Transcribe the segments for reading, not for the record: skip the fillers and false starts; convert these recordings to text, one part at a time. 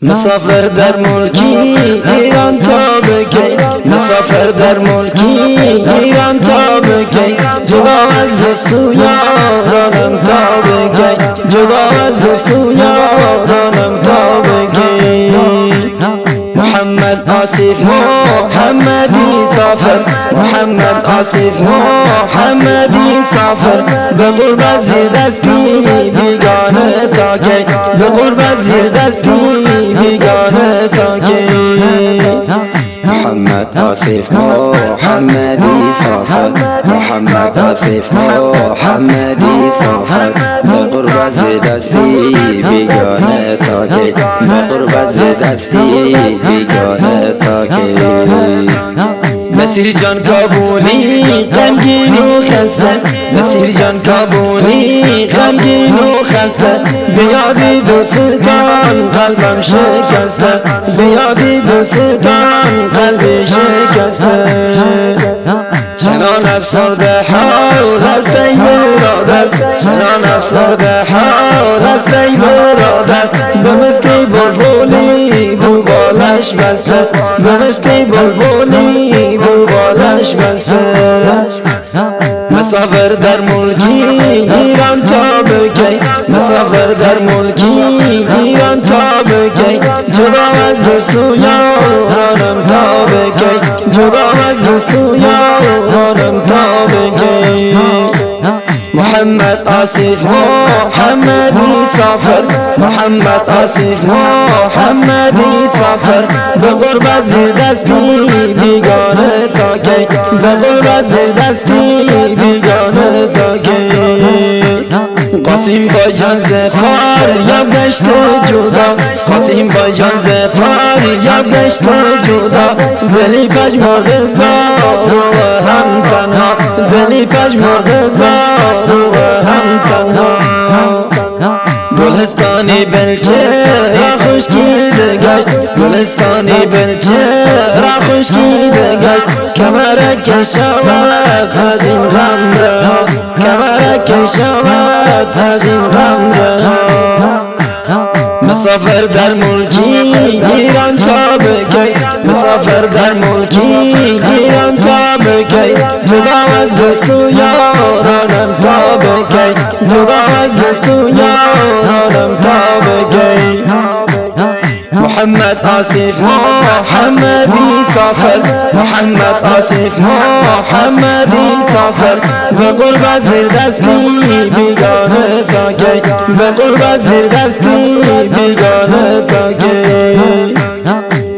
مسافر در ملکی ایران تا بکی، مسافر در ملکی ایران تا بکی، جدا از دوست و یارانم تا بکی، جدا از دوست و یارانم تا بکی. محمد آصف محمدی سافر، محمد آصف محمدی سافر، به قربت زیر دستی بیگانه تا کی، به قربت زیر دستی بیگانه تا کی. محمد آصف محمدی سافر، محمد آصف محمدی سافر، به قربت زیر دستی بیگانه تا کی، به قربت زیر دستی بیگانه تا کی. مسیر جان کابونی غمگین و خسته، مسیر جان کابونی غمگین و خسته، به یاد دوستان قلبم شکسته، به یاد دوستان قلبی شکسته. چنان افسرده حال است ای برادر، چنان افسرده حال است ای برادر، به مستی بلبلی دو بالش بسته، به مستی بلبلی دو بالش بسته. مسافر در ملکی ایران تا بکی، مسافر در ملکی ایران تا بکی، جدا از دوست و یارانم تا بکی، جدا از دوست و یارانم تا بکی. محمد آصف محمدی سافر، محمد آصف محمدی سافر، به قربت زیر دستی بیگانه تا کی، به قربت زیر دستی بیگانه تا کی. قاسم با جان زفار یا گشت جدا، قاسم با جان زفار یا گشت جدا، دلی پژمرده زار و هم تنها، دلی پژمرده زار و هم تنها. گلستانی بلچه را خشکیده گشت، گلستانی بلچه را خشکیده گشت، کمرک شود از این غم رها، کمرک شود از این غم رها. مسافر در ملکی ایران تا بکی، مسافر در ملکی ایران تا بکی، جدا از دوست و یارانم تا بکی، جدا از دوست و یارانم تا بکی. محمد آصف محمدی سافر، محمد آصف محمدی سافر، به قربت زیر دستی بیگانه تا کی، به قربت زیر دستی بیگانه تا کی.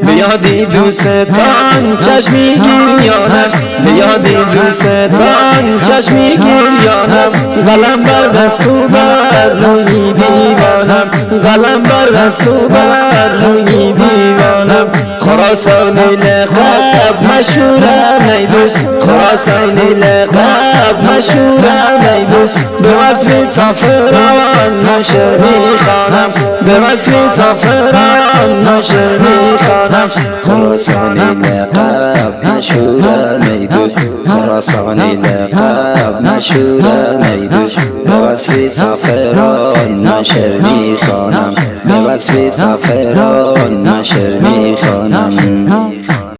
بیادی دوستان چشمی گریانم، بیادی دوستان چشمی گریانم، قلم بر دست و بر روی دیوانم، قلم بر دست و بر روی دیوانم. خراسانی لقب مشهورم ای دوست، خراسانی لقب مشهورم ای دوست، به وصف سافران نشر میخوانم، به وصف سافران نشر میخوانم. خراسانی لقب مشهورم ای دوست، خراسانی لقب مشهورم ای دوست، به وصف سافران نشر میخوانم، به وصف سافران نشر میخوانم.